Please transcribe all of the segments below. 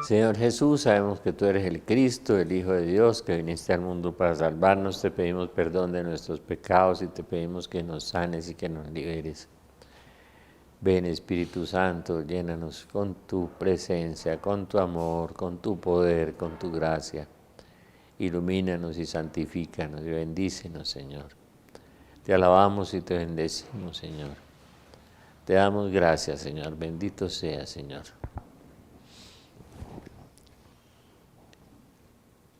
Señor Jesús, sabemos que tú eres el Cristo, el Hijo de Dios, que viniste al mundo para salvarnos. Te pedimos perdón de nuestros pecados y te pedimos que nos sanes y que nos liberes. Ven, Espíritu Santo, llénanos con tu presencia, con tu amor, con tu poder, con tu gracia. Ilumínanos y santifícanos y bendícenos, Señor. Te alabamos y te bendecimos, Señor. Te damos gracias, Señor. Bendito sea, Señor.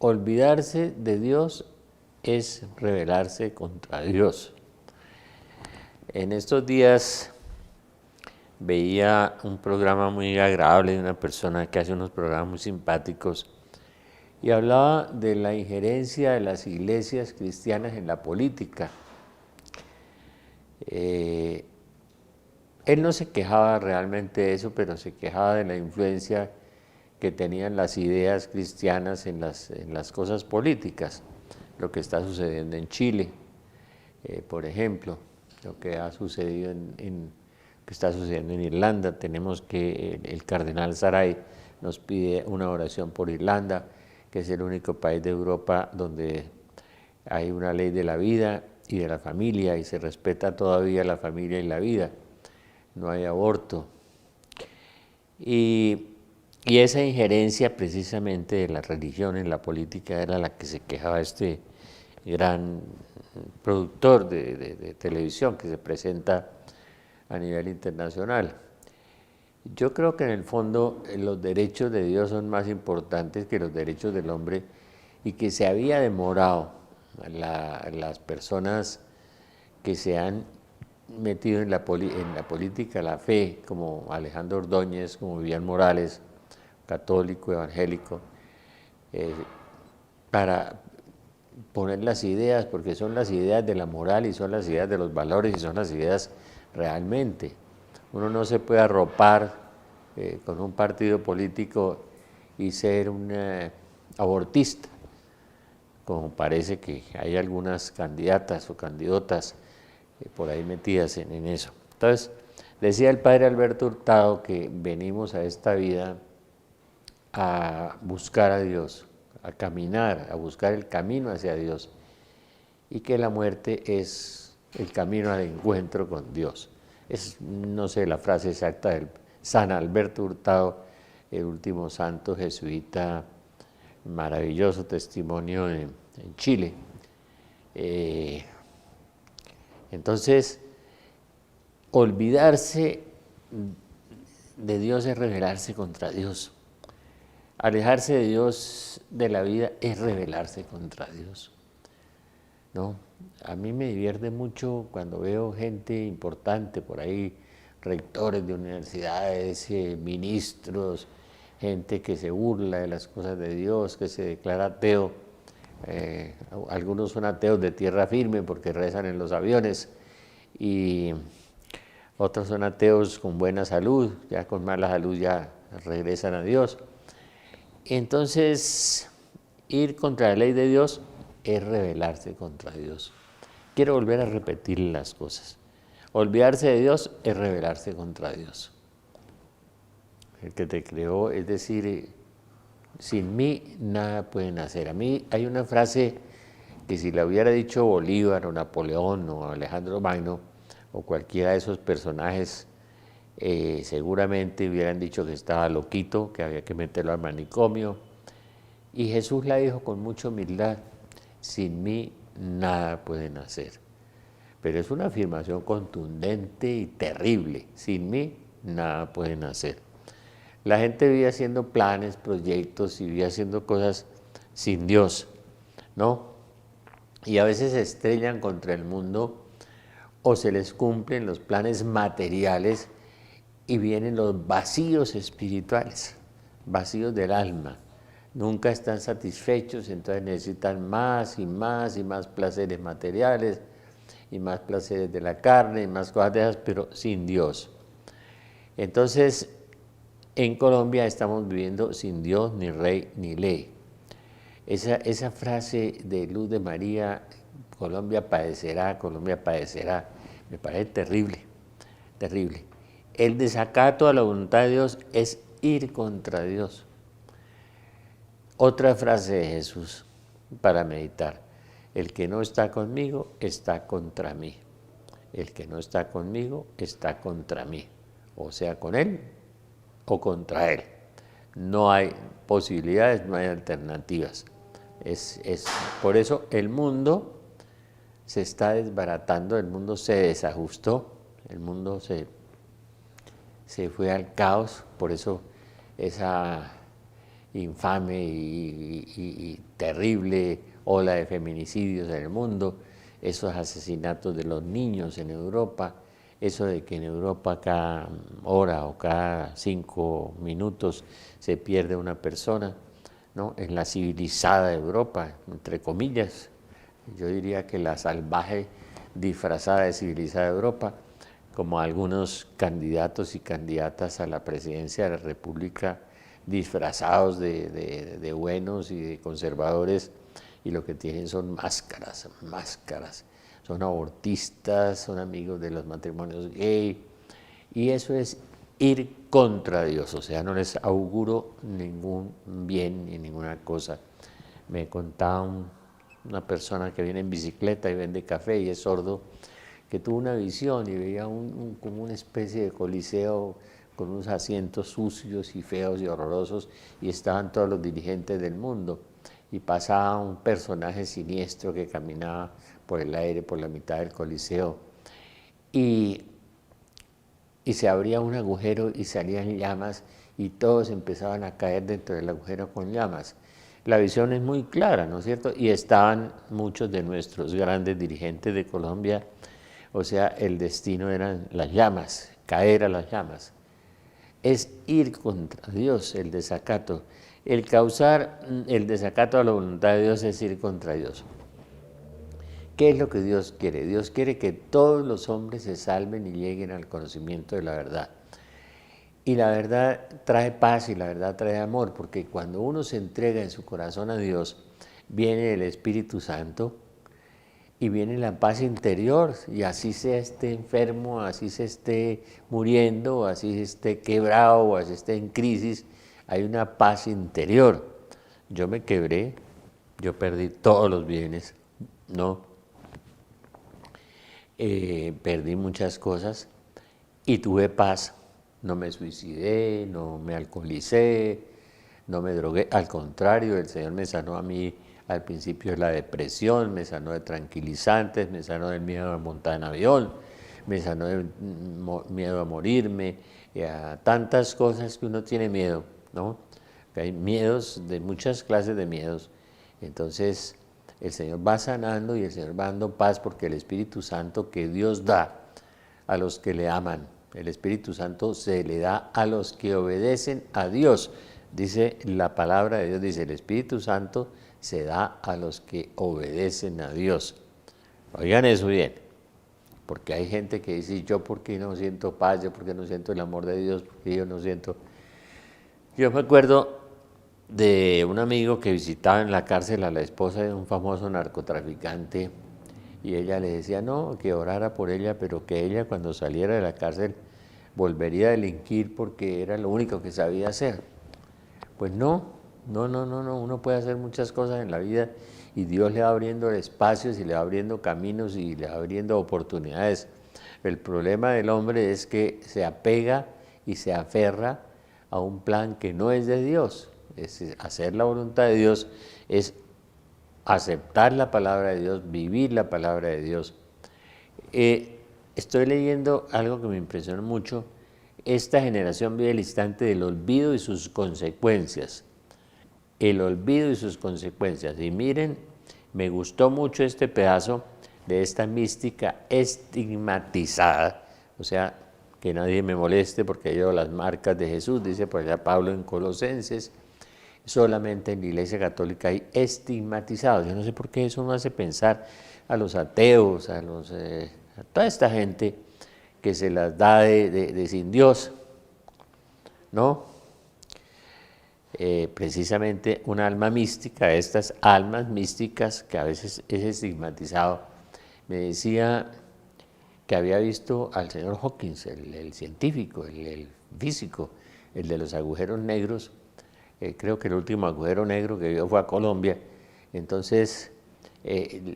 Olvidarse de Dios es rebelarse contra Dios. En estos días veía un programa muy agradable de una persona que hace unos programas muy simpáticos y hablaba de la injerencia de las iglesias cristianas en la política. Él no se quejaba realmente de eso, pero se quejaba de la influencia que tenían las ideas cristianas en las cosas políticas, lo que está sucediendo en Chile, por ejemplo, lo que ha sucedido que está sucediendo en Irlanda. Tenemos que el cardenal Saray nos pide una oración por Irlanda, que es el único país de Europa donde hay una ley de la vida y de la familia y se respeta todavía la familia y la vida, no hay aborto. Y esa injerencia precisamente de la religión en la política era la que se quejaba este gran productor de televisión que se presenta a nivel internacional. Yo creo que en el fondo los derechos de Dios son más importantes que los derechos del hombre y que se había demorado las personas que se han metido en la política, la fe, como Alejandro Ordóñez, como Vivian Morales, católico, evangélico, para poner las ideas, porque son las ideas de la moral y son las ideas de los valores y son las ideas realmente. Uno no se puede arropar con un partido político y ser un abortista, como parece que hay algunas candidatas o candidatas por ahí metidas en eso. Entonces, decía el padre Alberto Hurtado que venimos a esta vida a buscar a Dios, a caminar, a buscar el camino hacia Dios, y que la muerte es el camino al encuentro con Dios. Es, no sé la frase exacta del San Alberto Hurtado, el último santo jesuita, maravilloso testimonio en Chile. Entonces, olvidarse de Dios es rebelarse contra Dios. Alejarse de Dios de la vida es rebelarse contra Dios. ¿No? A mí me divierte mucho cuando veo gente importante por ahí, rectores de universidades, ministros, gente que se burla de las cosas de Dios, que se declara ateo. Algunos son ateos de tierra firme porque rezan en los aviones y otros son ateos con buena salud, ya con mala salud ya regresan a Dios. Entonces, ir contra la ley de Dios es rebelarse contra Dios. Quiero volver a repetir las cosas. Olvidarse de Dios es rebelarse contra Dios. El que te creó, es decir, sin mí nada pueden hacer. A mí hay una frase que si la hubiera dicho Bolívar o Napoleón o Alejandro Magno o cualquiera de esos personajes, seguramente hubieran dicho que estaba loquito, que había que meterlo al manicomio. Y Jesús la dijo con mucha humildad: sin mí nada pueden hacer. Pero es una afirmación contundente y terrible: sin mí nada pueden hacer. La gente vive haciendo planes, proyectos y vive haciendo cosas sin Dios, ¿no? Y a veces se estrellan contra el mundo o se les cumplen los planes materiales y vienen los vacíos espirituales, vacíos del alma. Nunca están satisfechos, entonces necesitan más y más y más placeres materiales y más placeres de la carne y más cosas de esas, pero sin Dios. Entonces, en Colombia estamos viviendo sin Dios, ni rey, ni ley. Esa frase de Luz de María, Colombia padecerá, me parece terrible, terrible. El desacato a la voluntad de Dios es ir contra Dios. Otra frase de Jesús para meditar: el que no está conmigo está contra mí. El que no está conmigo está contra mí. O sea, con él o contra él. No hay posibilidades, no hay alternativas. Por eso el mundo se está desbaratando, el mundo se desajustó, el mundo se fue al caos. Por eso esa infame y terrible ola de feminicidios en el mundo, esos asesinatos de los niños en Europa, eso de que en Europa cada hora o cada 5 minutos se pierde una persona, ¿no? En la civilizada Europa, entre comillas, yo diría que la salvaje disfrazada de civilizada Europa, como algunos candidatos y candidatas a la presidencia de la República disfrazados de buenos y de conservadores, y lo que tienen son máscaras, son abortistas, son amigos de los matrimonios gay, y eso es ir contra Dios. O sea, no les auguro ningún bien ni ninguna cosa. Me contaba una persona que viene en bicicleta y vende café y es sordo, que tuvo una visión y veía como una especie de coliseo con unos asientos sucios y feos y horrorosos, y estaban todos los dirigentes del mundo, y pasaba un personaje siniestro que caminaba por el aire, por la mitad del coliseo, y se abría un agujero y salían llamas, y todos empezaban a caer dentro del agujero con llamas. La visión es muy clara, ¿no es cierto? Y estaban muchos de nuestros grandes dirigentes de Colombia. O sea, el destino eran las llamas, caer a las llamas. Es ir contra Dios, el desacato. El causar el desacato a la voluntad de Dios es ir contra Dios. ¿Qué es lo que Dios quiere? Dios quiere que todos los hombres se salven y lleguen al conocimiento de la verdad. Y la verdad trae paz y la verdad trae amor, porque cuando uno se entrega en su corazón a Dios, viene el Espíritu Santo y viene la paz interior, y así se esté enfermo, así se esté muriendo, así se esté quebrado, o así esté en crisis, hay una paz interior. Yo me quebré, yo perdí todos los bienes, ¿no? Perdí muchas cosas y tuve paz. No me suicidé, no me alcoholicé, no me drogué. Al contrario, el Señor me sanó a mí al principio de la depresión, me sanó de tranquilizantes, me sanó del miedo a montar en avión, me sanó del miedo a morirme, y a tantas cosas que uno tiene miedo, ¿no? Que hay miedos, de muchas clases de miedos. Entonces, el Señor va sanando y el Señor va dando paz, porque el Espíritu Santo que Dios da a los que le aman, el Espíritu Santo se le da a los que obedecen a Dios. Dice la palabra de Dios, dice, el Espíritu Santo se da a los que obedecen a Dios. Oigan eso bien, porque hay gente que dice, yo por qué no siento paz, yo por qué no siento el amor de Dios, porque yo no siento... Yo me acuerdo de un amigo que visitaba en la cárcel a la esposa de un famoso narcotraficante, y ella le decía, no, que orara por ella, pero que ella cuando saliera de la cárcel volvería a delinquir porque era lo único que sabía hacer. Pues no, uno puede hacer muchas cosas en la vida y Dios le va abriendo espacios y le va abriendo caminos y le va abriendo oportunidades. El problema del hombre es que se apega y se aferra a un plan que no es de Dios. Es hacer la voluntad de Dios, es aceptar la palabra de Dios, vivir la palabra de Dios. Estoy leyendo algo que me impresionó mucho. Esta generación vive el instante del olvido y sus consecuencias. El olvido y sus consecuencias. Y miren, me gustó mucho este pedazo de esta mística estigmatizada. O sea, que nadie me moleste porque llevo las marcas de Jesús, dice por allá Pablo en Colosenses. Solamente en la Iglesia Católica hay estigmatizados. Yo no sé por qué eso me hace pensar a los ateos, a toda esta gente que se las da de sin Dios, ¿no? Precisamente un alma mística, estas almas místicas que a veces es estigmatizado. Me decía que había visto al señor Hawkins, el científico, el físico, el de los agujeros negros, creo que el último agujero negro que vio fue a Colombia, entonces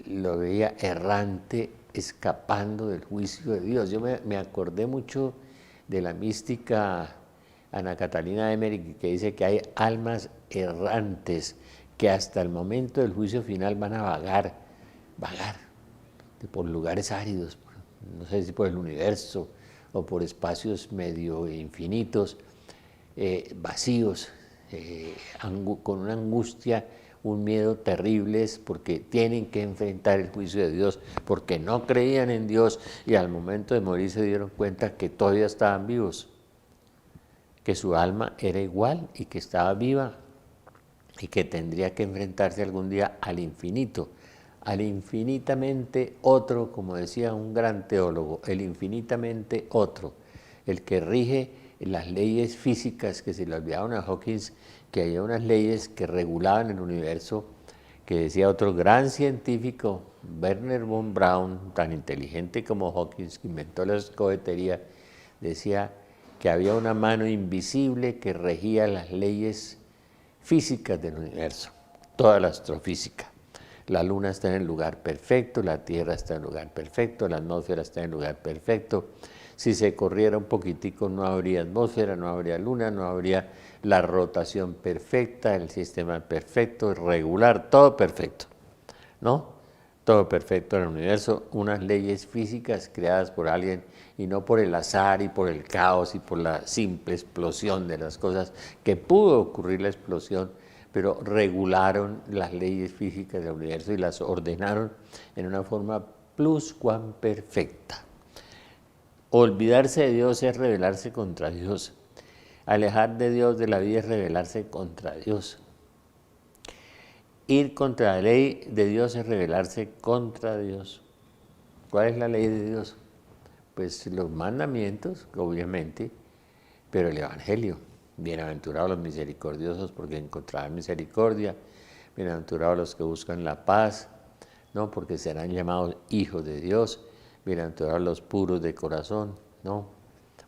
lo veía errante, escapando del juicio de Dios. Yo me acordé mucho de la mística Ana Catalina Emmerich, que dice que hay almas errantes que hasta el momento del juicio final van a vagar por lugares áridos, no sé si por el universo o por espacios medio infinitos, vacíos, con una angustia, un miedo terribles, porque tienen que enfrentar el juicio de Dios, porque no creían en Dios y al momento de morir se dieron cuenta que todavía estaban vivos, que su alma era igual y que estaba viva y que tendría que enfrentarse algún día al infinito, al infinitamente otro, como decía un gran teólogo, el infinitamente otro, el que rige las leyes físicas, que se le olvidaron a Hawkins, que había unas leyes que regulaban el universo, que decía otro gran científico, Werner von Braun, tan inteligente como Hawkins, que inventó la cohetería, decía que había una mano invisible que regía las leyes físicas del universo, toda la astrofísica. La luna está en el lugar perfecto, la tierra está en el lugar perfecto, la atmósfera está en el lugar perfecto. Si se corriera un poquitico no habría atmósfera, no habría luna, no habría la rotación perfecta, el sistema perfecto, regular, todo perfecto, ¿no? Todo perfecto en el universo, unas leyes físicas creadas por alguien y no por el azar y por el caos y por la simple explosión de las cosas, que pudo ocurrir la explosión, pero regularon las leyes físicas del universo y las ordenaron en una forma pluscuamperfecta. Olvidarse de Dios es rebelarse contra Dios. Alejar de Dios de la vida es rebelarse contra Dios. Ir contra la ley de Dios es rebelarse contra Dios. ¿Cuál es la ley de Dios? Pues los mandamientos, obviamente, pero el Evangelio. Bienaventurados los misericordiosos porque encontrarán misericordia. Bienaventurados los que buscan la paz, ¿no? Porque serán llamados hijos de Dios. Bienaventurados los puros de corazón, ¿no?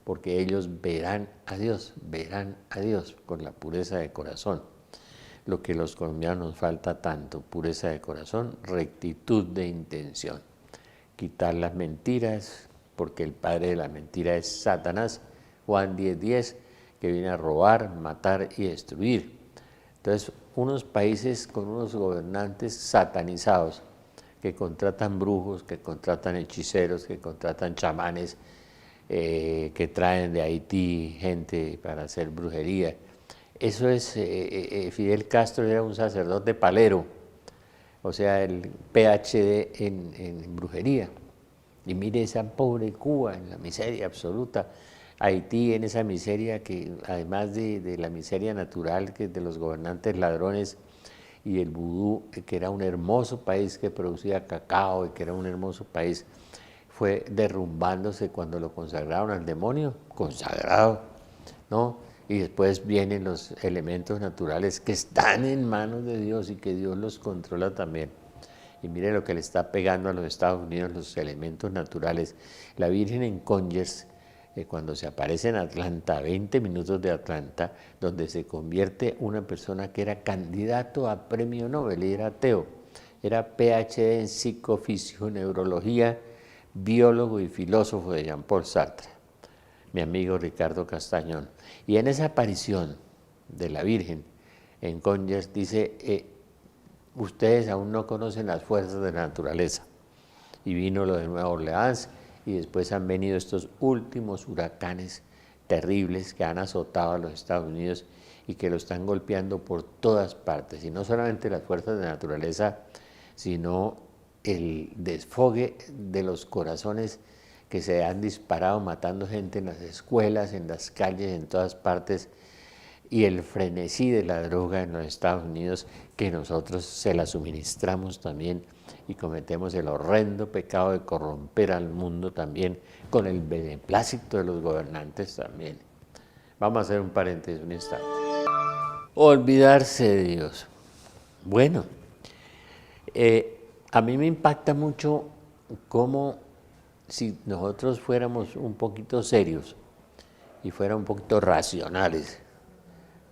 Porque ellos verán a Dios con la pureza de corazón. Lo que los colombianos nos falta tanto, pureza de corazón, rectitud de intención. Quitar las mentiras, porque el padre de la mentira es Satanás, Juan 10:10, que viene a robar, matar y destruir. Entonces, unos países con unos gobernantes satanizados, que contratan brujos, que contratan hechiceros, que contratan chamanes, que traen de Haití gente para hacer brujería. Eso es, Fidel Castro era un sacerdote palero, o sea, el PhD en brujería. Y mire esa pobre Cuba en la miseria absoluta, Haití en esa miseria que además de la miseria natural que de los gobernantes ladrones y el vudú, que era un hermoso país que producía cacao y que era un hermoso país, fue derrumbándose cuando lo consagraron al demonio, consagrado, ¿no? Y después vienen los elementos naturales que están en manos de Dios y que Dios los controla también. Y mire lo que le está pegando a los Estados Unidos los elementos naturales. La Virgen en Conyers, cuando se aparece en Atlanta, 20 minutos de Atlanta, donde se convierte una persona que era candidato a premio Nobel y era ateo, era PhD en psicofisioneurología, biólogo y filósofo de Jean-Paul Sartre, mi amigo Ricardo Castañón. Y en esa aparición de la Virgen en Conyers dice, ustedes aún no conocen las fuerzas de la naturaleza. Y vino lo de Nueva Orleans y después han venido estos últimos huracanes terribles que han azotado a los Estados Unidos y que lo están golpeando por todas partes. Y no solamente las fuerzas de la naturaleza, sino el desfogue de los corazones que se han disparado matando gente en las escuelas, en las calles, en todas partes, y el frenesí de la droga en los Estados Unidos, que nosotros se la suministramos también y cometemos el horrendo pecado de corromper al mundo también con el beneplácito de los gobernantes también. Vamos a hacer un paréntesis un instante. Olvidarse de Dios. Bueno, a mí me impacta mucho cómo si nosotros fuéramos un poquito serios y fuéramos un poquito racionales,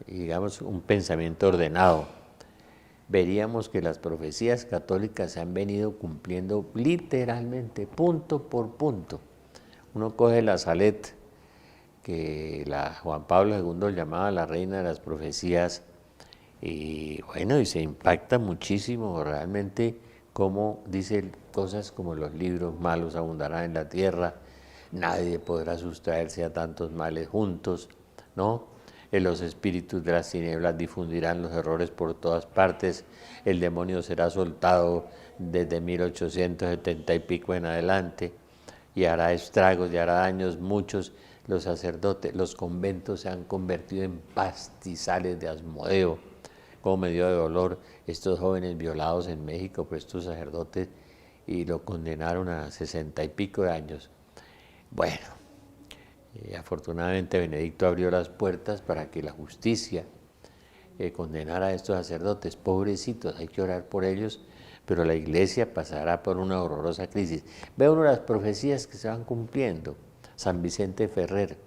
digamos, un pensamiento ordenado, veríamos que las profecías católicas se han venido cumpliendo literalmente, punto por punto. Uno coge la Salet, que Juan Pablo II llamaba la reina de las profecías, y bueno, y se impacta muchísimo realmente cómo dice cosas como los libros malos abundarán en la tierra, nadie podrá sustraerse a tantos males juntos, ¿no? Los espíritus de las tinieblas difundirán los errores por todas partes, el demonio será soltado desde 1870 y pico en adelante, y hará estragos y hará daños muchos. Los sacerdotes, los conventos se han convertido en pastizales de Asmodeo. Como me dio de dolor estos jóvenes violados en México por estos sacerdotes y lo condenaron a 60 y pico de años. Bueno, afortunadamente Benedicto abrió las puertas para que la justicia condenara a estos sacerdotes. Pobrecitos, hay que orar por ellos, pero la iglesia pasará por una horrorosa crisis. Ve uno las profecías que se van cumpliendo. San Vicente Ferrer,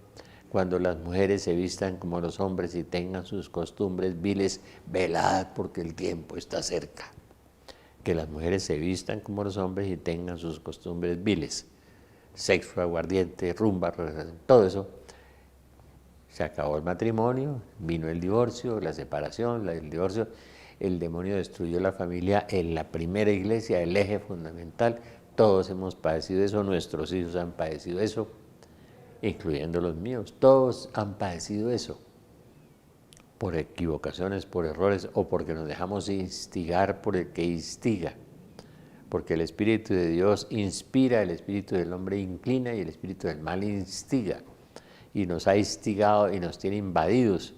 cuando las mujeres se vistan como los hombres y tengan sus costumbres viles, velad porque el tiempo está cerca. Que las mujeres se vistan como los hombres y tengan sus costumbres viles. Sexo, aguardiente, rumba, todo eso. Se acabó el matrimonio, vino el divorcio, la separación, el divorcio. El demonio destruyó la familia en la primera iglesia, el eje fundamental. Todos hemos padecido eso, nuestros hijos han padecido eso, incluyendo los míos. Todos han padecido eso, por equivocaciones, por errores, o porque nos dejamos instigar por el que instiga. Porque el Espíritu de Dios inspira, el Espíritu del hombre inclina y el Espíritu del mal instiga. Y nos ha instigado y nos tiene invadidos.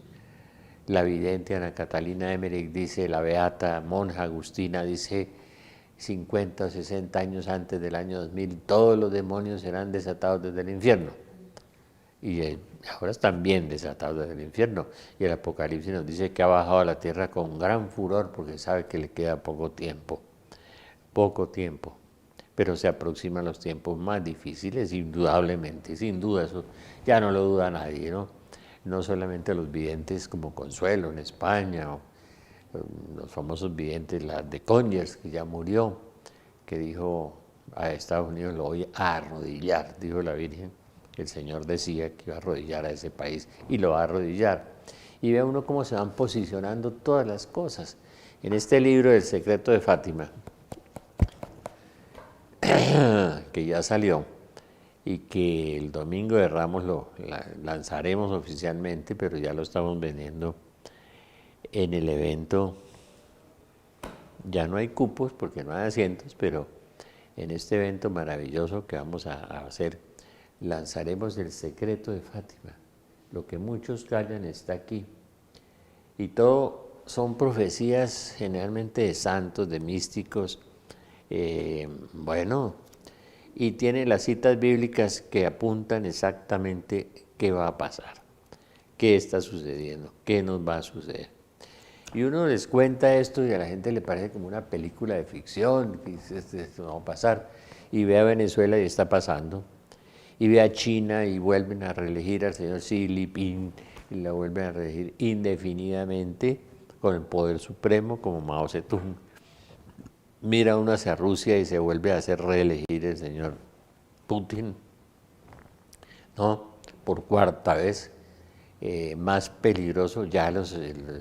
La vidente Ana Catalina Emmerich dice, la beata monja Agustina dice, 50 o 60 años antes del año 2000, todos los demonios serán desatados desde el infierno. Y ahora están bien desatados desde el infierno. Y el Apocalipsis nos dice que ha bajado a la tierra con gran furor porque sabe que le queda poco tiempo. Poco tiempo. Pero se aproximan los tiempos más difíciles, indudablemente, sin duda, eso ya no lo duda nadie, ¿no? No solamente los videntes como Consuelo en España, o los famosos videntes, la de Conyers, que ya murió, que dijo a Estados Unidos lo voy a arrodillar, dijo la Virgen. El Señor decía que iba a arrodillar a ese país y lo va a arrodillar. Y ve uno cómo se van posicionando todas las cosas. En este libro del secreto de Fátima, que ya salió y que el domingo de Ramos lo lanzaremos oficialmente, pero ya lo estamos vendiendo en el evento. Ya no hay cupos porque no hay asientos, pero en este evento maravilloso que vamos a hacer, lanzaremos el secreto de Fátima. Lo que muchos callan está aquí. Y todo son profecías generalmente de santos, de místicos, bueno, y tiene las citas bíblicas que apuntan exactamente qué va a pasar, qué está sucediendo, qué nos va a suceder. Y uno les cuenta esto y a la gente le parece como una película de ficción, que esto no va a pasar. Y ve a Venezuela y está pasando. Y ve a China y vuelven a reelegir al señor Xi Jinping y la vuelven a reelegir indefinidamente con el poder supremo como Mao Zedong. Mira uno hacia Rusia y se vuelve a hacer reelegir el señor Putin, ¿no? Por cuarta vez. Más peligroso, ya los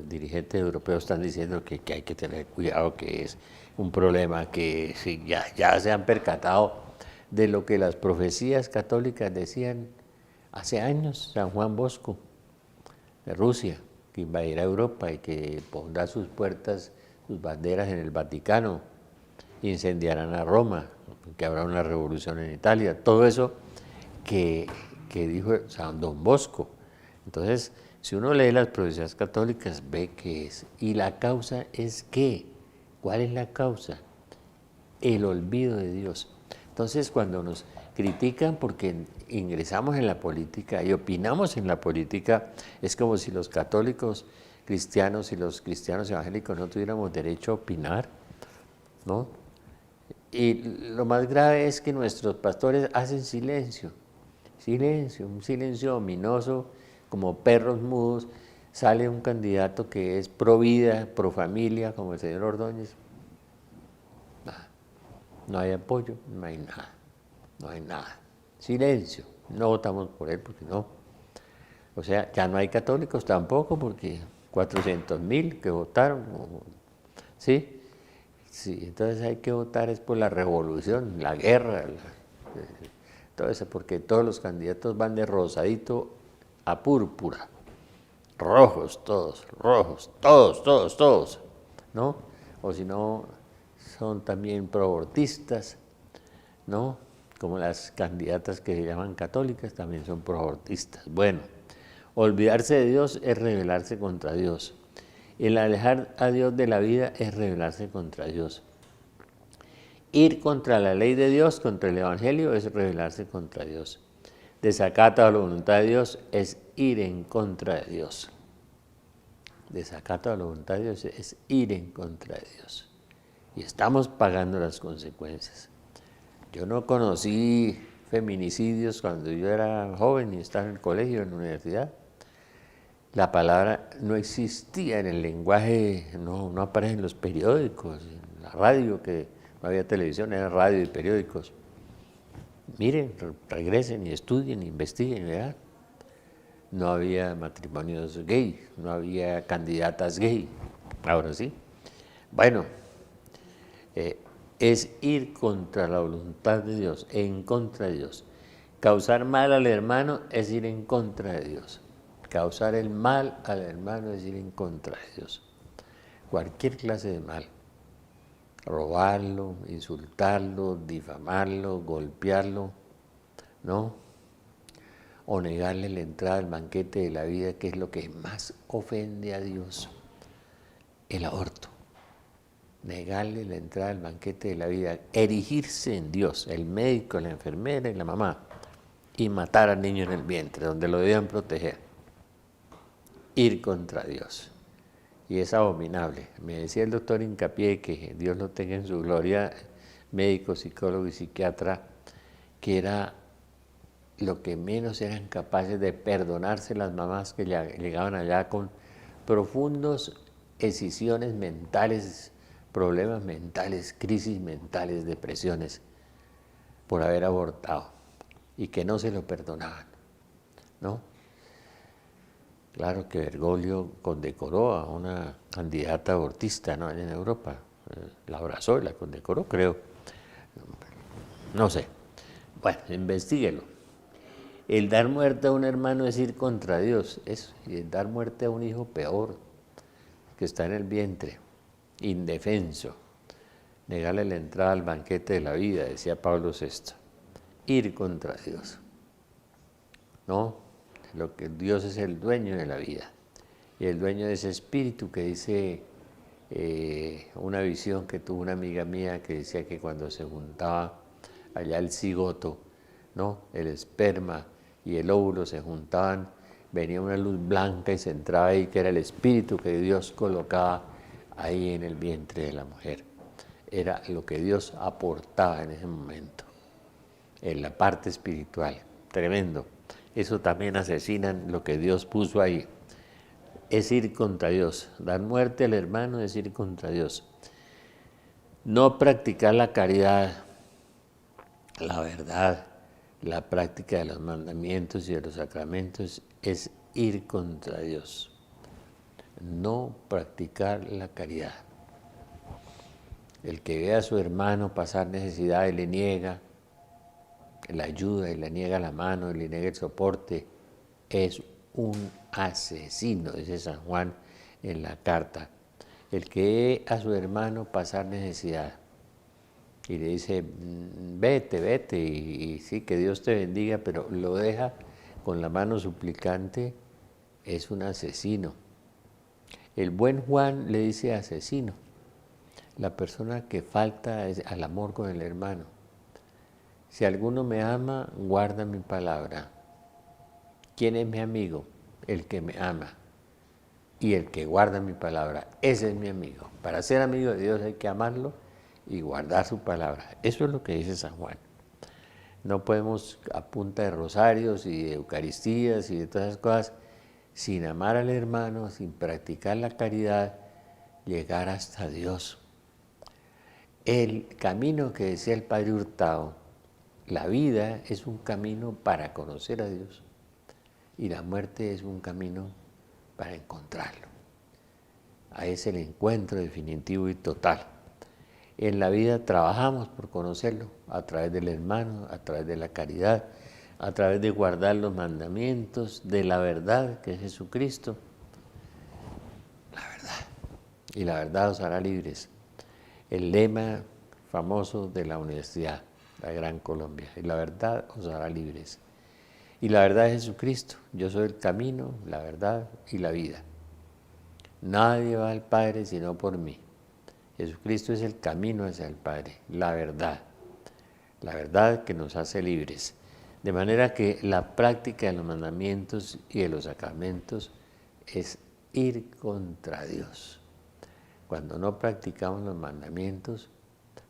dirigentes europeos están diciendo que hay que tener cuidado, que es un problema, que sí, ya se han percatado de lo que las profecías católicas decían hace años. San Juan Bosco, de Rusia, que invadirá Europa y que pondrá sus puertas, sus banderas en el Vaticano, incendiarán a Roma, que habrá una revolución en Italia, todo eso que dijo San Don Bosco. Entonces, si uno lee las profecías católicas, ve que es. ¿Y la causa es qué? ¿Cuál es la causa? El olvido de Dios. Entonces, cuando nos critican porque ingresamos en la política y opinamos en la política, es como si los católicos cristianos y los cristianos evangélicos no tuviéramos derecho a opinar, ¿no? Y lo más grave es que nuestros pastores hacen silencio, un silencio ominoso, como perros mudos, sale un candidato que es pro vida, pro familia, como el señor Ordóñez, nada. No hay apoyo, no hay nada, no hay nada. Silencio, no votamos por él porque no. O sea, ya no hay católicos tampoco porque 400.000 que votaron, ¿sí? Sí, entonces hay que votar es por la revolución, la guerra, todo eso, porque todos los candidatos van de rosadito a púrpura, rojos, todos, ¿no? O si no, son también proabortistas, ¿no? Como las candidatas que se llaman católicas también son proabortistas. Bueno, olvidarse de Dios es rebelarse contra Dios. El alejar a Dios de la vida es rebelarse contra Dios. Ir contra la ley de Dios, contra el Evangelio, es rebelarse contra Dios. Desacato a la voluntad de Dios es ir en contra de Dios. Desacato a la voluntad de Dios es ir en contra de Dios. Y estamos pagando las consecuencias. Yo no conocí feminicidios cuando yo era joven y estaba en el colegio, en la universidad. La palabra no existía en el lenguaje, no aparece en los periódicos, en la radio, que no había televisión, era radio y periódicos. Miren, regresen y estudien, investiguen, ¿verdad? No había matrimonios gay, no había candidatas gay, ahora sí. Bueno, es ir contra la voluntad de Dios, en contra de Dios. Causar mal al hermano es ir en contra de Dios. Causar el mal al hermano es ir en contra de Dios. Cualquier clase de mal. Robarlo, insultarlo, difamarlo, golpearlo, ¿no? O negarle la entrada al banquete de la vida, que es lo que más ofende a Dios. El aborto. Negarle la entrada al banquete de la vida, erigirse en Dios, el médico, la enfermera y la mamá, y matar al niño en el vientre, donde lo debían proteger. Ir contra Dios. Y es abominable. Me decía el doctor Hincapié, que Dios lo tenga en su gloria, médico, psicólogo y psiquiatra, que era lo que menos eran capaces de perdonarse las mamás que llegaban allá con profundos escisiones mentales, problemas mentales, crisis mentales, depresiones, por haber abortado, y que no se lo perdonaban, ¿no? Claro que Bergoglio condecoró a una candidata abortista, ¿no?, en Europa, la abrazó y la condecoró, creo, no sé. Bueno, investíguelo. El dar muerte a un hermano es ir contra Dios, eso, y el dar muerte a un hijo peor, que está en el vientre, indefenso, negarle la entrada al banquete de la vida, decía Pablo VI, ir contra Dios, ¿no? Lo que Dios es el dueño de la vida, y el dueño de ese espíritu que dice, una visión que tuvo una amiga mía que decía que cuando se juntaba allá el cigoto, ¿no?, el esperma y el óvulo se juntaban, venía una luz blanca y se entraba ahí, que era el espíritu que Dios colocaba ahí en el vientre de la mujer. Era lo que Dios aportaba en ese momento, en la parte espiritual. Tremendo. Eso también asesinan lo que Dios puso ahí. Es ir contra Dios. Dar muerte al hermano es ir contra Dios. No practicar la caridad, la verdad, la práctica de los mandamientos y de los sacramentos es ir contra Dios. No practicar la caridad. El que ve a su hermano pasar necesidad y le niega la ayuda, y le niega la mano, y le niega el soporte, es un asesino, dice San Juan en la carta. El que ve a su hermano pasar necesidad y le dice, vete, y sí, que Dios te bendiga, pero lo deja con la mano suplicante, es un asesino. El buen Juan le dice asesino, la persona que falta al amor con el hermano. Si alguno me ama, guarda mi palabra. ¿Quién es mi amigo? El que me ama y el que guarda mi palabra. Ese es mi amigo. Para ser amigo de Dios hay que amarlo y guardar su palabra. Eso es lo que dice San Juan. No podemos, a punta de rosarios y de eucaristías y de todas esas cosas, sin amar al hermano, sin practicar la caridad, llegar hasta Dios. El camino que decía el Padre Hurtado, la vida es un camino para conocer a Dios y la muerte es un camino para encontrarlo. Ahí es el encuentro definitivo y total. En la vida trabajamos por conocerlo a través del hermano, a través de la caridad, a través de guardar los mandamientos de la verdad que es Jesucristo. La verdad. Y la verdad os hará libres. El lema famoso de la universidad, la Gran Colombia. Y la verdad os hará libres. Y la verdad es Jesucristo. Yo soy el camino, la verdad y la vida. Nadie va al Padre sino por mí. Jesucristo es el camino hacia el Padre, la verdad que nos hace libres. De manera que la práctica de los mandamientos y de los sacramentos es ir contra Dios. Cuando no practicamos los mandamientos,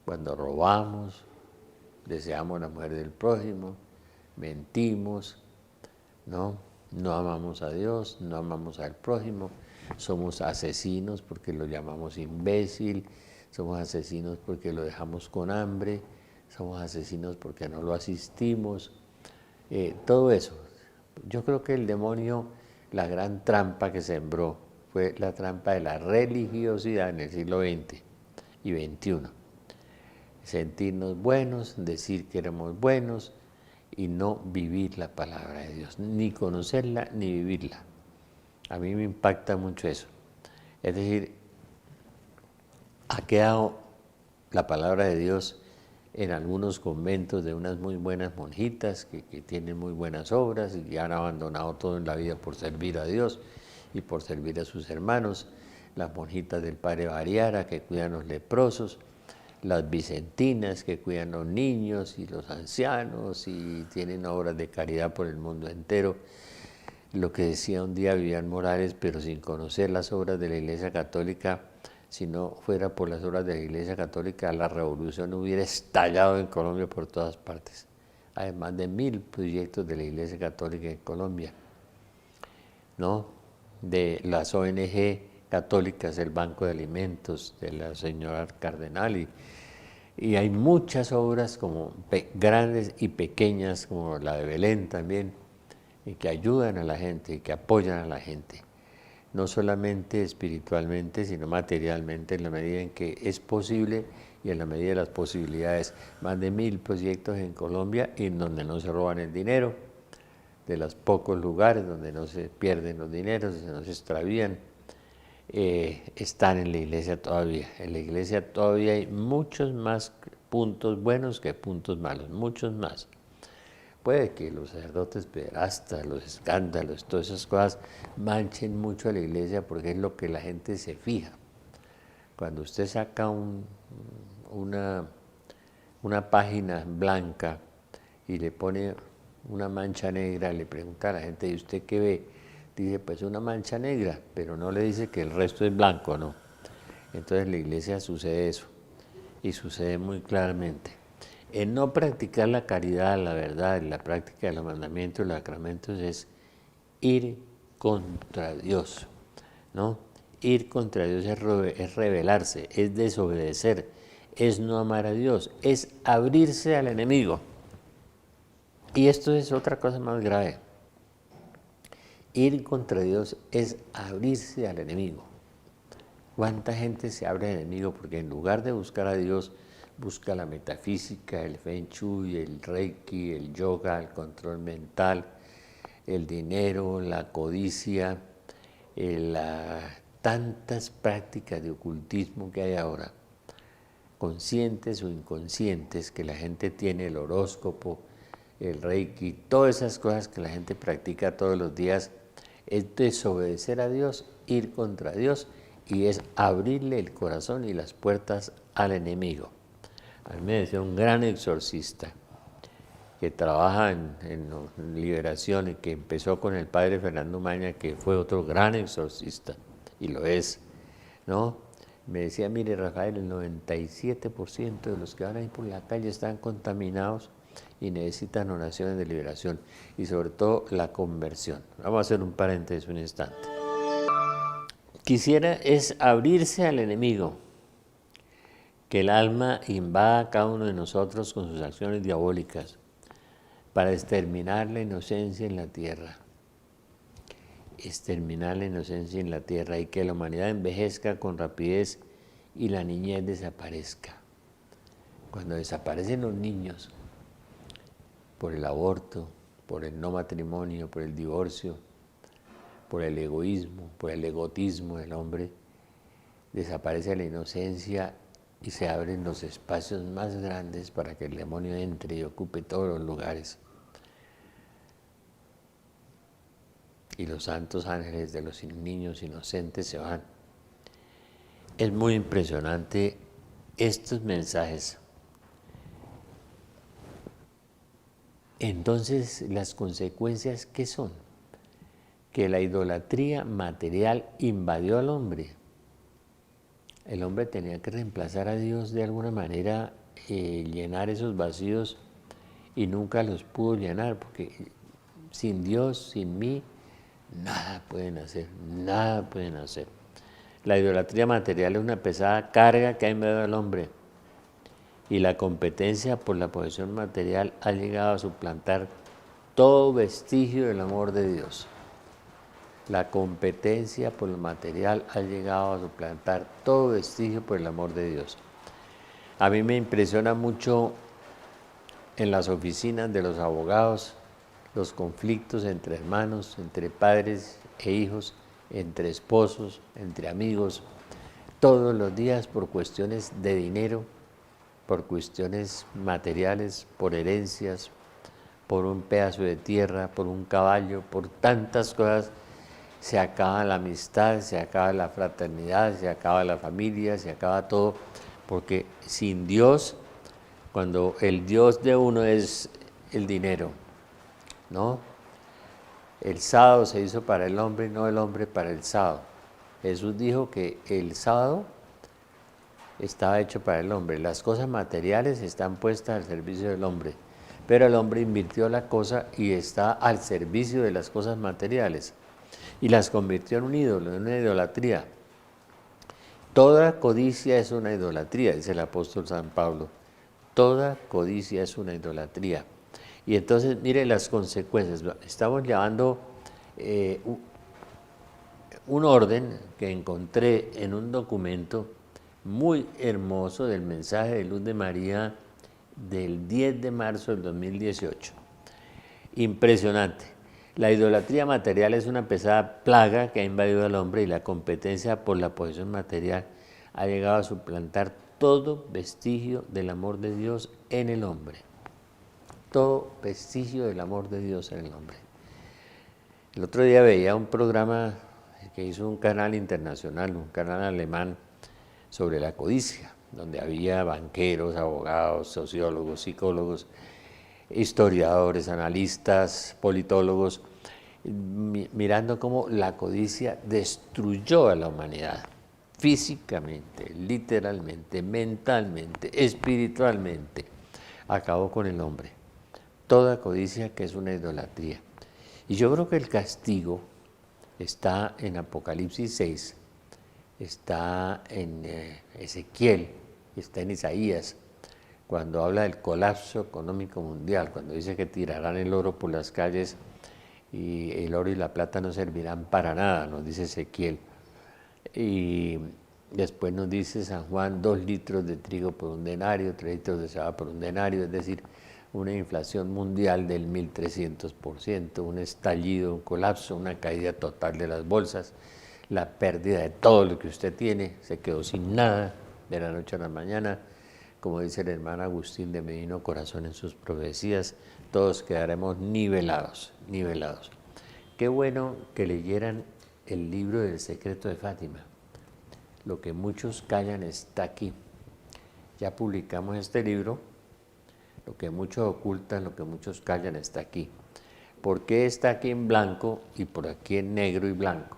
cuando robamos, deseamos la mujer del prójimo, mentimos, no amamos a Dios, no amamos al prójimo, somos asesinos porque lo llamamos imbécil, somos asesinos porque lo dejamos con hambre, somos asesinos porque no lo asistimos, todo eso. Yo creo que el demonio, la gran trampa que sembró, fue la trampa de la religiosidad en el siglo XX y XXI. Sentirnos buenos, decir que éramos buenos y no vivir la palabra de Dios, ni conocerla ni vivirla. A mí me impacta mucho eso. Es decir, ha quedado la palabra de Dios en algunos conventos de unas muy buenas monjitas que tienen muy buenas obras y han abandonado todo en la vida por servir a Dios y por servir a sus hermanos, las monjitas del Padre Variara que cuidan los leprosos, las vicentinas que cuidan los niños y los ancianos y tienen obras de caridad por el mundo entero. Lo que decía un día Vivian Morales, pero sin conocer las obras de la Iglesia Católica, si no fuera por las obras de la Iglesia Católica, la revolución hubiera estallado en Colombia por todas partes. Hay más de 1000 proyectos de la Iglesia Católica en Colombia, ¿no? De las ONG católicas, el Banco de Alimentos, de la señora Cardenal, y hay muchas obras como grandes y pequeñas, como la de Belén también, y que ayudan a la gente y que apoyan a la gente, no solamente espiritualmente, sino materialmente, en la medida en que es posible y en la medida de las posibilidades. Más de 1000 proyectos en Colombia en donde no se roban el dinero, de los pocos lugares donde no se pierden los dineros, no se extravían, están en la iglesia todavía. En la iglesia todavía hay muchos más puntos buenos que puntos malos, muchos más. Puede que los sacerdotes pederastas, los escándalos, todas esas cosas manchen mucho a la iglesia porque es lo que la gente se fija. Cuando usted saca una página blanca y le pone una mancha negra, le pregunta a la gente, ¿y usted qué ve? Dice, pues una mancha negra, pero no le dice que el resto es blanco, no. Entonces en la iglesia sucede eso, y sucede muy claramente. En no practicar la caridad, la verdad, la práctica de los mandamientos y los sacramentos es ir contra Dios, ¿no? Ir contra Dios es rebelarse, es desobedecer, es no amar a Dios, es abrirse al enemigo. Y esto es otra cosa más grave. Ir contra Dios es abrirse al enemigo. ¿Cuánta gente se abre al enemigo? Porque en lugar de buscar a Dios, busca la metafísica, el Feng Shui, el Reiki, el yoga, el control mental, el dinero, la codicia, tantas prácticas de ocultismo que hay ahora, conscientes o inconscientes, que la gente tiene, el horóscopo, el Reiki, todas esas cosas que la gente practica todos los días, es desobedecer a Dios, ir contra Dios, y es abrirle el corazón y las puertas al enemigo. A mí me decía un gran exorcista que trabaja en liberación y que empezó con el padre Fernando Maña, que fue otro gran exorcista, y lo es, ¿no? Me decía, mire Rafael, el 97% de los que van ahí por la calle están contaminados y necesitan oraciones de liberación y sobre todo la conversión. Vamos a hacer un paréntesis un instante. Quisiera es abrirse al enemigo, que el alma invada a cada uno de nosotros con sus acciones diabólicas para exterminar la inocencia en la tierra. Exterminar la inocencia en la tierra y que la humanidad envejezca con rapidez y la niñez desaparezca. Cuando desaparecen los niños por el aborto, por el no matrimonio, por el divorcio, por el egoísmo, por el egotismo del hombre, desaparece la inocencia y se abren los espacios más grandes para que el demonio entre y ocupe todos los lugares. Y los santos ángeles de los niños inocentes se van. Es muy impresionante estos mensajes. Entonces, ¿las consecuencias qué son? Que la idolatría material invadió al hombre. El hombre tenía que reemplazar a Dios de alguna manera, llenar esos vacíos y nunca los pudo llenar, porque sin Dios, sin mí, nada pueden hacer, nada pueden hacer. La idolatría material es una pesada carga que ha invadido al hombre y la competencia por la posesión material ha llegado a suplantar todo vestigio del amor de Dios. La competencia por lo material ha llegado a suplantar todo vestigio por el amor de Dios. A mí me impresiona mucho en las oficinas de los abogados los conflictos entre hermanos, entre padres e hijos, entre esposos, entre amigos, todos los días por cuestiones de dinero, por cuestiones materiales, por herencias, por un pedazo de tierra, por un caballo, por tantas cosas. Se acaba la amistad, se acaba la fraternidad, se acaba la familia, se acaba todo, porque sin Dios, cuando el Dios de uno es el dinero, ¿no? El sábado se hizo para el hombre, no el hombre para el sábado. Jesús dijo que el sábado estaba hecho para el hombre. Las cosas materiales están puestas al servicio del hombre, pero el hombre invirtió la cosa y está al servicio de las cosas materiales y las convirtió en un ídolo, en una idolatría. Toda codicia es una idolatría, dice el apóstol San Pablo. Toda codicia es una idolatría. Y entonces, mire las consecuencias. Estamos llevando un orden que encontré en un documento muy hermoso del mensaje de luz de María del 10 de marzo del 2018. Impresionante. La idolatría material es una pesada plaga que ha invadido al hombre y la competencia por la posesión material ha llegado a suplantar todo vestigio del amor de Dios en el hombre. Todo vestigio del amor de Dios en el hombre. El otro día veía un programa que hizo un canal internacional, un canal alemán, sobre la codicia, donde había banqueros, abogados, sociólogos, psicólogos, historiadores, analistas, politólogos, mirando cómo la codicia destruyó a la humanidad, físicamente, literalmente, mentalmente, espiritualmente, acabó con el hombre. Toda codicia que es una idolatría. Y yo creo que el castigo está en Apocalipsis 6, está en Ezequiel, está en Isaías, cuando habla del colapso económico mundial, cuando dice que tirarán el oro por las calles y el oro y la plata no servirán para nada, nos dice Ezequiel. Y después nos dice San Juan, 2 litros de trigo por un denario, 3 litros de cebada por un denario, es decir, una inflación mundial del 1300%, un estallido, un colapso, una caída total de las bolsas, la pérdida de todo lo que usted tiene, se quedó sin nada de la noche a la mañana. Como dice el hermano Agustín de Medino Corazón en sus profecías, todos quedaremos nivelados, nivelados. Qué bueno que leyeran el libro del secreto de Fátima. Lo que muchos callan está aquí. Ya publicamos este libro. Lo que muchos ocultan, lo que muchos callan está aquí. ¿Por qué está aquí en blanco y por aquí en negro y blanco?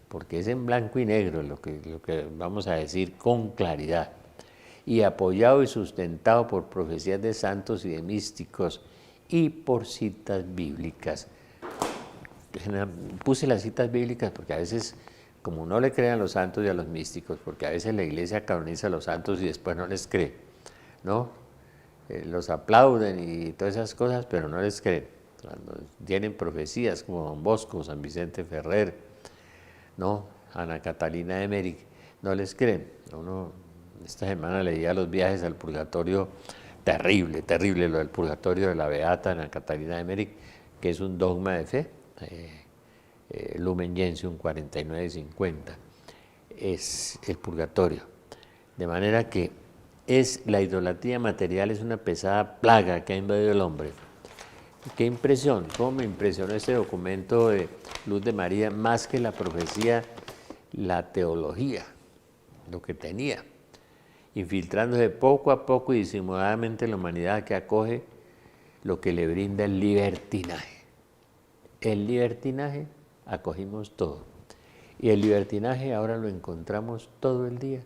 Porque es en blanco y negro lo que vamos a decir con claridad. y apoyado y sustentado por profecías de santos y de místicos y por citas bíblicas. Puse las citas bíblicas porque a veces, como no le creen a los santos y a los místicos, porque a veces la iglesia canoniza a los santos y después no les cree, ¿no? Los aplauden y todas esas cosas, pero no les creen. Cuando tienen profecías como Don Bosco, San Vicente Ferrer, ¿no? Ana Catalina Emmerich, no les creen. Esta semana leía los viajes al purgatorio, terrible, terrible lo del purgatorio de la beata Ana Catalina Emmerich, que es un dogma de fe, Lumen Gentium 4950, es el purgatorio. De manera que la idolatría material es una pesada plaga que ha invadido el hombre. Qué impresión, cómo me impresionó este documento de Luz de María, más que la profecía, la teología, lo que tenía, infiltrándose poco a poco y disimuladamente en la humanidad que acoge lo que le brinda el libertinaje. El libertinaje acogimos todo. Y el libertinaje ahora lo encontramos todo el día,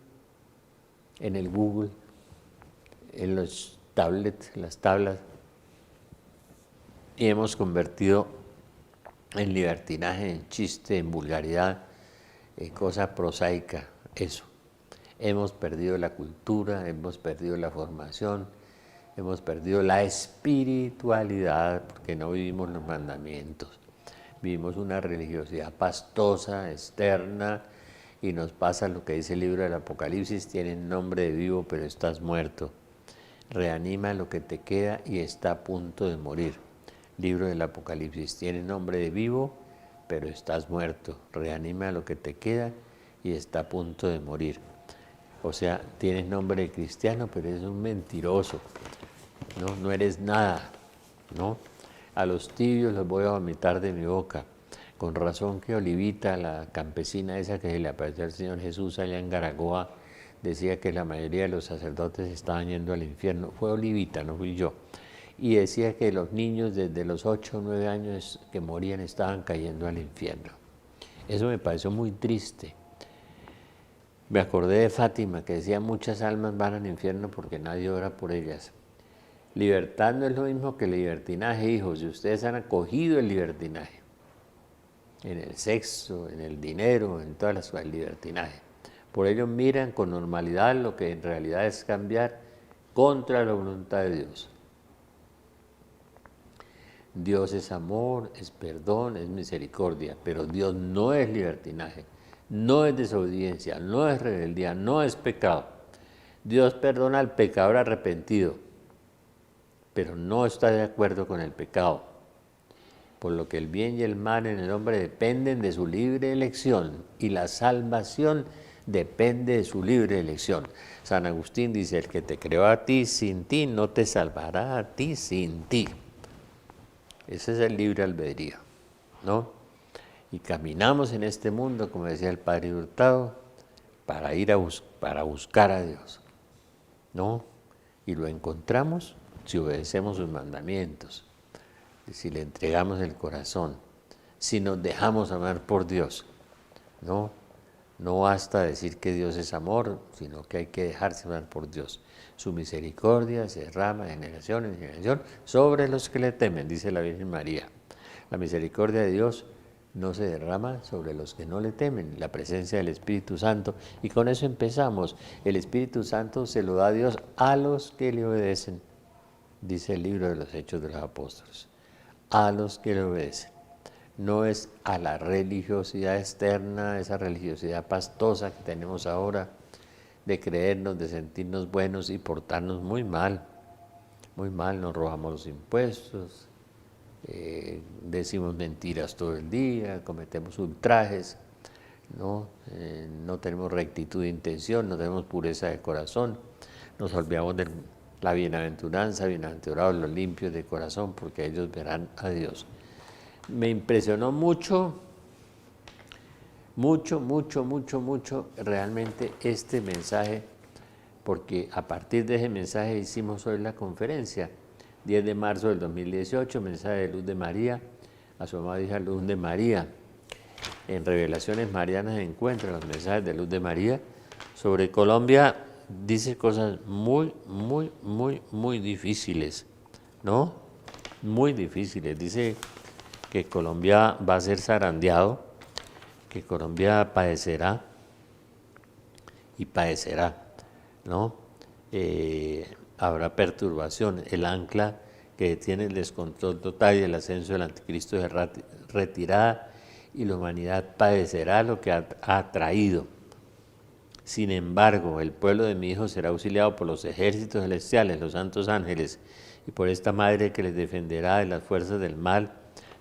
en el Google, en los tablets, en las tablas, y hemos convertido en libertinaje, en chiste, en vulgaridad, en cosa prosaica, eso. Hemos perdido la cultura, hemos perdido la formación, hemos perdido la espiritualidad, porque no vivimos los mandamientos. Vivimos una religiosidad pastosa, externa, y nos pasa lo que dice el libro del Apocalipsis: tienes nombre de vivo, pero estás muerto. Reanima lo que te queda y está a punto de morir. Libro del Apocalipsis: tienes nombre de vivo, pero estás muerto. Reanima lo que te queda y está a punto de morir. O sea, tienes nombre de cristiano, pero eres un mentiroso. No eres nada, ¿no? A los tibios los voy a vomitar de mi boca. Con razón que Olivita, la campesina esa que se le apareció al Señor Jesús allá en Garagoa, decía que la mayoría de los sacerdotes estaban yendo al infierno. Fue Olivita, no fui yo. Y decía que los niños desde los 8 o 9 años que morían estaban cayendo al infierno. Eso me pareció muy triste. Me acordé de Fátima, que decía: muchas almas van al infierno porque nadie ora por ellas. Libertad no es lo mismo que libertinaje, hijos. Y ustedes han acogido el libertinaje. En el sexo, en el dinero, en todas las cosas, el libertinaje. Por ello miran con normalidad lo que en realidad es cambiar contra la voluntad de Dios. Dios es amor, es perdón, es misericordia, pero Dios no es libertinaje, no es desobediencia, no es rebeldía, no es pecado. Dios perdona al pecador arrepentido, pero no está de acuerdo con el pecado, por lo que el bien y el mal en el hombre dependen de su libre elección, y la salvación depende de su libre elección. San Agustín dice: el que te creó a ti sin ti, no te salvará a ti sin ti. Ese es el libre albedrío, ¿no? Y caminamos en este mundo, como decía el Padre Hurtado, para buscar a Dios, ¿no? Y lo encontramos si obedecemos sus mandamientos, si le entregamos el corazón, si nos dejamos amar por Dios, ¿no? No basta decir que Dios es amor, sino que hay que dejarse amar por Dios. Su misericordia se derrama de generación en generación sobre los que le temen, dice la Virgen María. La misericordia de Dios no se derrama sobre los que no le temen, la presencia del Espíritu Santo. Y con eso empezamos. El Espíritu Santo se lo da Dios a los que le obedecen, dice el libro de los Hechos de los Apóstoles. A los que le obedecen. No es a la religiosidad externa, esa religiosidad pastosa que tenemos ahora, de creernos, de sentirnos buenos y portarnos muy mal, nos robamos los impuestos, decimos mentiras todo el día, cometemos ultrajes, no tenemos rectitud de intención, no tenemos pureza de corazón, nos olvidamos de la bienaventuranza, bienaventurados los limpios de corazón, porque ellos verán a Dios. Me impresionó mucho realmente este mensaje, porque a partir de ese mensaje hicimos hoy la conferencia, 10 de marzo del 2018, mensaje de Luz de María, a su amada hija Luz de María. En Revelaciones Marianas se encuentran los mensajes de Luz de María. Sobre Colombia dice cosas muy, muy, muy, muy difíciles, ¿no? Muy difíciles. Dice que Colombia va a ser zarandeado, que Colombia padecerá y padecerá, ¿no? Habrá perturbación. El ancla que tiene el descontrol total y el ascenso del anticristo es retirada y la humanidad padecerá lo que ha traído. Sin embargo, el pueblo de mi Hijo será auxiliado por los ejércitos celestiales, los santos ángeles, y por esta madre que les defenderá de las fuerzas del mal,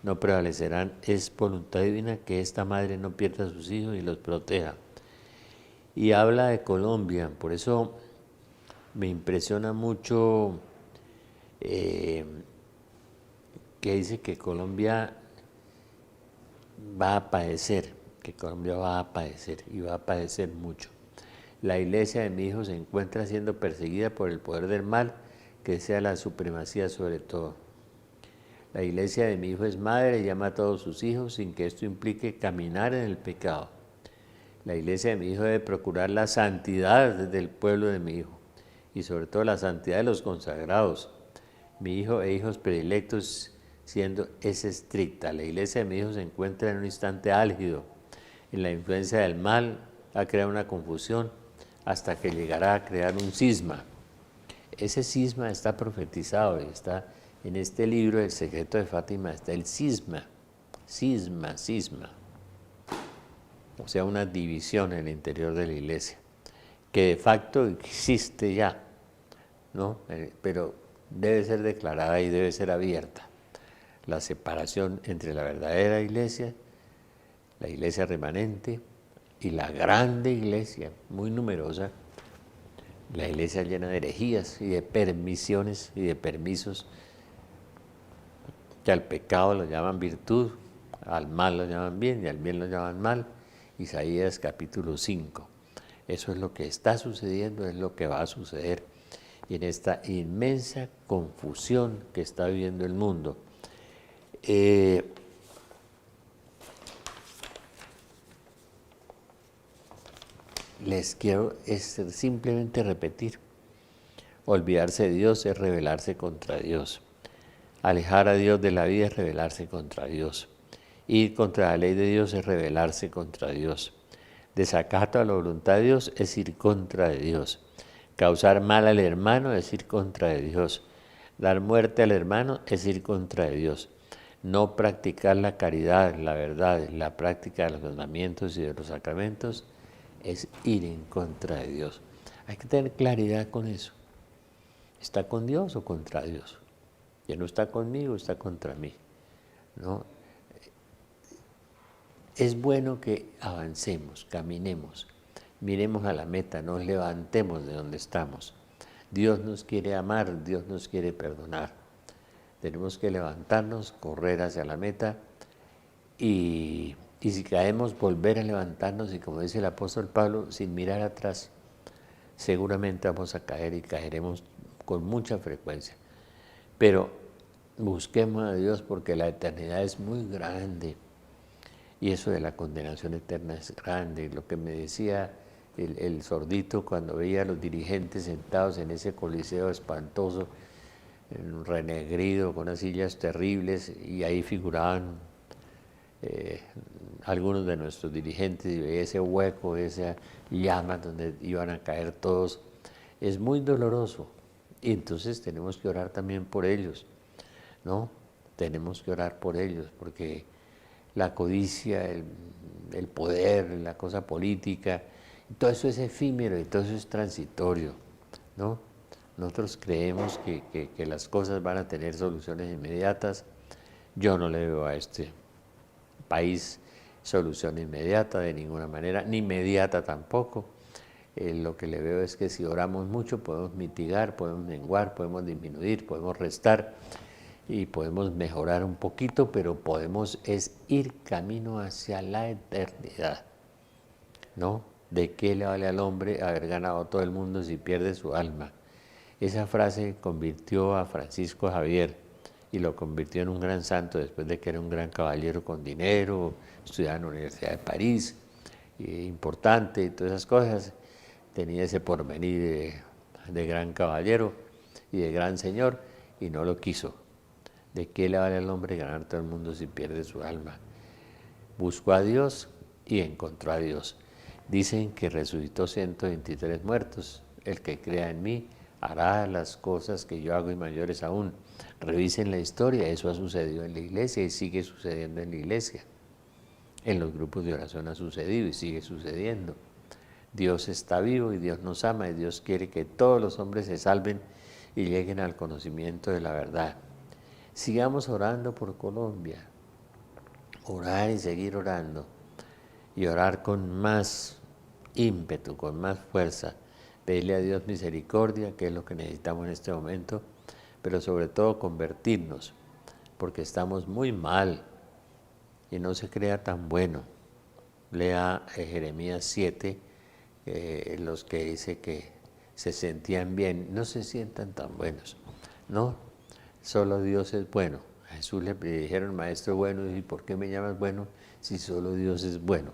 no prevalecerán. Es voluntad divina que esta madre no pierda a sus hijos y los proteja. Y habla de Colombia, por eso me impresiona mucho que dice que Colombia va a padecer, que Colombia va a padecer y va a padecer mucho. La iglesia de mi Hijo se encuentra siendo perseguida por el poder del mal, que sea la supremacía sobre todo. La iglesia de mi Hijo es madre y llama a todos sus hijos sin que esto implique caminar en el pecado. La iglesia de mi Hijo debe procurar la santidad del pueblo de mi Hijo y sobre todo la santidad de los consagrados. Mi Hijo e hijos predilectos es estricta. La iglesia de mi Hijo se encuentra en un instante álgido. En la influencia del mal ha creado una confusión hasta que llegará a crear un cisma. Ese cisma está profetizado, está en este libro, El secreto de Fátima, está el cisma. O sea, una división en el interior de la iglesia, que de facto existe ya, ¿no? Pero debe ser declarada y debe ser abierta. La separación entre la verdadera iglesia, la iglesia remanente, y la grande iglesia, muy numerosa, la iglesia llena de herejías y de permisiones y de permisos, que al pecado lo llaman virtud, al mal lo llaman bien y al bien lo llaman mal. Isaías capítulo 5. Eso es lo que está sucediendo, es lo que va a suceder. Y en esta inmensa confusión que está viviendo el mundo, les quiero simplemente repetir: olvidarse de Dios es rebelarse contra Dios. Alejar a Dios de la vida es rebelarse contra Dios. Ir contra la ley de Dios es rebelarse contra Dios. Desacato a la voluntad de Dios es ir contra de Dios. Causar mal al hermano es ir contra de Dios. Dar muerte al hermano es ir contra de Dios. No practicar la caridad, la verdad, la práctica de los mandamientos y de los sacramentos es ir en contra de Dios. Hay que tener claridad con eso. ¿Está con Dios o contra Dios? Ya no está conmigo, está contra mí, ¿no? Es bueno que avancemos, caminemos, miremos a la meta, nos levantemos de donde estamos. Dios nos quiere amar, Dios nos quiere perdonar. Tenemos que levantarnos, correr hacia la meta y si caemos, volver a levantarnos y, como dice el apóstol Pablo, sin mirar atrás. Seguramente vamos a caer y caeremos con mucha frecuencia. Pero busquemos a Dios porque la eternidad es muy grande. Y eso de la condenación eterna es grande. Lo que me decía el sordito cuando veía a los dirigentes sentados en ese coliseo espantoso, renegrido, con unas sillas terribles, y ahí figuraban algunos de nuestros dirigentes, y veía ese hueco, esa llama donde iban a caer todos. Es muy doloroso. Y entonces tenemos que orar también por ellos, ¿no? Tenemos que orar por ellos, porque la codicia, el poder, la cosa política, todo eso es efímero y todo eso es transitorio, ¿no? Nosotros creemos que las cosas van a tener soluciones inmediatas. Yo no le veo a este país solución inmediata de ninguna manera, ni inmediata tampoco. Lo que le veo es que si oramos mucho podemos mitigar, podemos menguar, podemos disminuir, podemos restar y podemos mejorar un poquito, pero podemos ir camino hacia la eternidad, ¿no? ¿De qué le vale al hombre haber ganado todo el mundo si pierde su alma? Esa frase convirtió a Francisco Javier y lo convirtió en un gran santo después de que era un gran caballero con dinero, estudiaba en la Universidad de París, importante y todas esas cosas. tenía ese porvenir de gran caballero y de gran señor, y no lo quiso. ¿De qué le vale al hombre ganar todo el mundo si pierde su alma? Buscó a Dios y encontró a Dios. Dicen que resucitó 123 muertos. El que crea en mí hará las cosas que yo hago y mayores aún. Revisen la historia, eso ha sucedido en la iglesia y sigue sucediendo en la iglesia. En los grupos de oración ha sucedido y sigue sucediendo. Dios está vivo y Dios nos ama y Dios quiere que todos los hombres se salven y lleguen al conocimiento de la verdad. Sigamos orando por Colombia. Orar y seguir orando. Y orar con más ímpetu, con más fuerza. Pedirle a Dios misericordia, que es lo que necesitamos en este momento, pero sobre todo convertirnos, porque estamos muy mal y no se crea tan bueno. Lea Jeremías 7, los que dice que se sentían bien, no se sientan tan buenos, no, solo Dios es bueno. A Jesús le dijeron, maestro bueno, ¿y por qué me llamas bueno si solo Dios es bueno?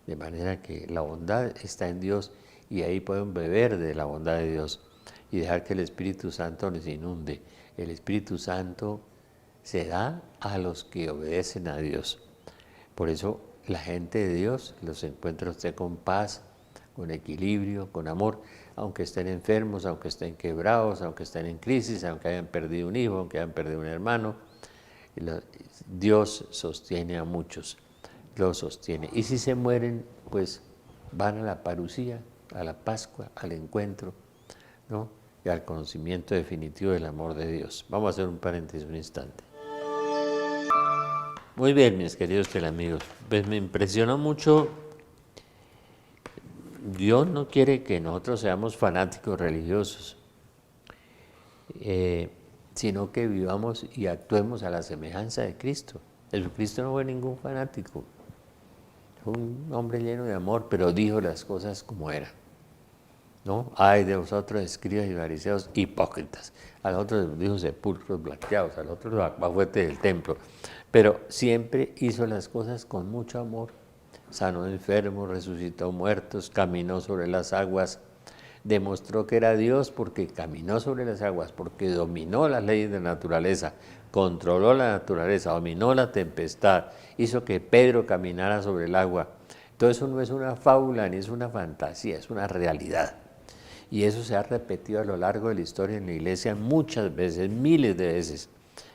De manera que la bondad está en Dios y ahí podemos beber de la bondad de Dios y dejar que el Espíritu Santo nos inunde. El Espíritu Santo se da a los que obedecen a Dios. Por eso la gente de Dios los encuentra usted con paz, con equilibrio, con amor, aunque estén enfermos, aunque estén quebrados, aunque estén en crisis, aunque hayan perdido un hijo, aunque hayan perdido un hermano. Dios sostiene a muchos, los sostiene. Y si se mueren, pues van a la parucía, a la Pascua, al encuentro, ¿no? Y al conocimiento definitivo del amor de Dios. Vamos a hacer un paréntesis un instante. Muy bien, mis queridos telamigos, pues me impresionó mucho. Dios no quiere que nosotros seamos fanáticos religiosos, sino que vivamos y actuemos a la semejanza de Cristo. Jesucristo no fue ningún fanático, fue un hombre lleno de amor, pero dijo las cosas como eran, ¿no? Ay de vosotros, escribas y fariseos, hipócritas. A los otros dijo sepulcros blanqueados, a los otros aguafuertes del templo. Pero siempre hizo las cosas con mucho amor. Sanó enfermos, resucitó muertos, caminó sobre las aguas. Demostró que era Dios porque caminó sobre las aguas, porque dominó las leyes de la naturaleza, controló la naturaleza, dominó la tempestad, hizo que Pedro caminara sobre el agua. Todo eso no es una fábula ni es una fantasía, es una realidad. Y eso se ha repetido a lo largo de la historia en la iglesia muchas veces, miles de veces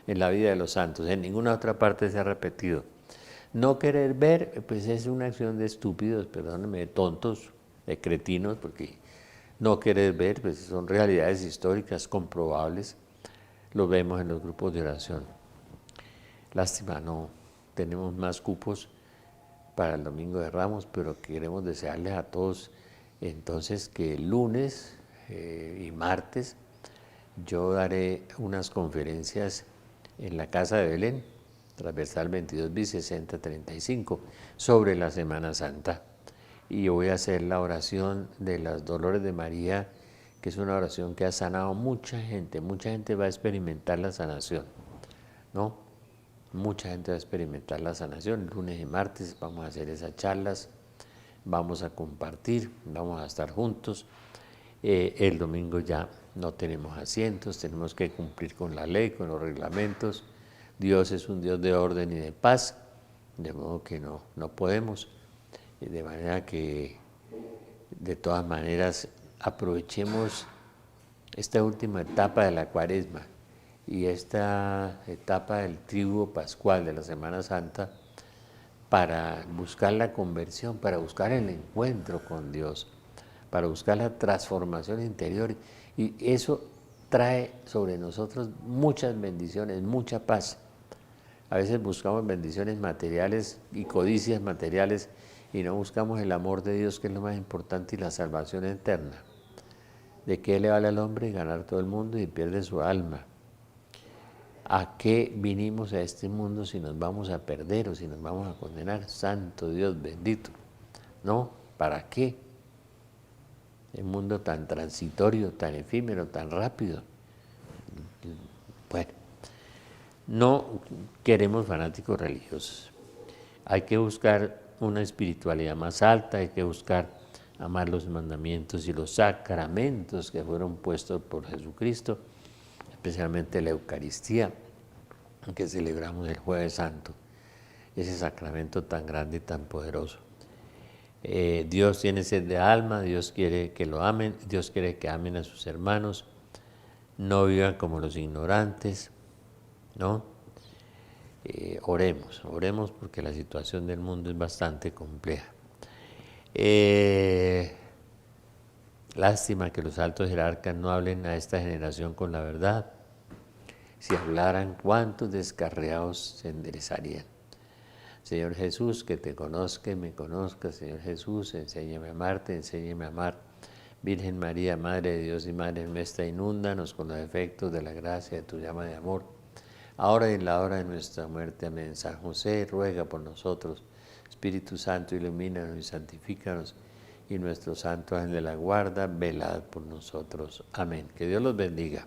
en la vida de los santos. En ninguna otra parte se ha repetido. No querer ver, pues es una acción de estúpidos, perdónenme, de tontos, de cretinos, porque no querer ver, pues son realidades históricas comprobables. Lo vemos en los grupos de oración. Lástima, no tenemos más cupos para el Domingo de Ramos, pero queremos desearles a todos entonces que el lunes y martes yo daré unas conferencias en la Casa de Belén, transversal 22 bis 6035, sobre la Semana Santa. Y yo voy a hacer la oración de las Dolores de María, que es una oración que ha sanado mucha gente va a experimentar la sanación, ¿no? Mucha gente va a experimentar la sanación. El lunes y martes vamos a hacer esas charlas, vamos a compartir, vamos a estar juntos. El domingo ya no tenemos asientos, tenemos que cumplir con la ley, con los reglamentos. Dios es un Dios de orden y de paz, de modo que no podemos. De manera que, de todas maneras, aprovechemos esta última etapa de la Cuaresma y esta etapa del triduo pascual de la Semana Santa para buscar la conversión, para buscar el encuentro con Dios, para buscar la transformación interior, y eso trae sobre nosotros muchas bendiciones, mucha paz. A veces buscamos bendiciones materiales y codicias materiales y no buscamos el amor de Dios, que es lo más importante, y la salvación eterna. ¿De qué le vale al hombre ganar todo el mundo y pierde su alma? ¿A qué vinimos a este mundo si nos vamos a perder o si nos vamos a condenar? Santo Dios bendito. ¿No? ¿Para qué? Un mundo tan transitorio, tan efímero, tan rápido. Bueno, no queremos fanáticos religiosos. Hay que buscar una espiritualidad más alta, hay que buscar amar los mandamientos y los sacramentos que fueron puestos por Jesucristo, especialmente la Eucaristía, que celebramos el Jueves Santo, ese sacramento tan grande y tan poderoso. Dios tiene sed de alma, Dios quiere que lo amen, Dios quiere que amen a sus hermanos, no vivan como los ignorantes, ¿no? Oremos porque la situación del mundo es bastante compleja. Lástima que los altos jerarcas no hablen a esta generación con la verdad. Si hablaran, ¿cuántos descarriados se enderezarían? Señor Jesús, que te conozca y me conozca. Señor Jesús, enséñame a amarte, enséñame a amar. Virgen María, Madre de Dios y Madre nuestra, inúndanos con los efectos de la gracia de tu llama de amor. Ahora y en la hora de nuestra muerte. Amén. San José, ruega por nosotros. Espíritu Santo, ilumínanos y santifícanos. Y nuestro santo ángel de la guarda, velad por nosotros. Amén. Que Dios los bendiga.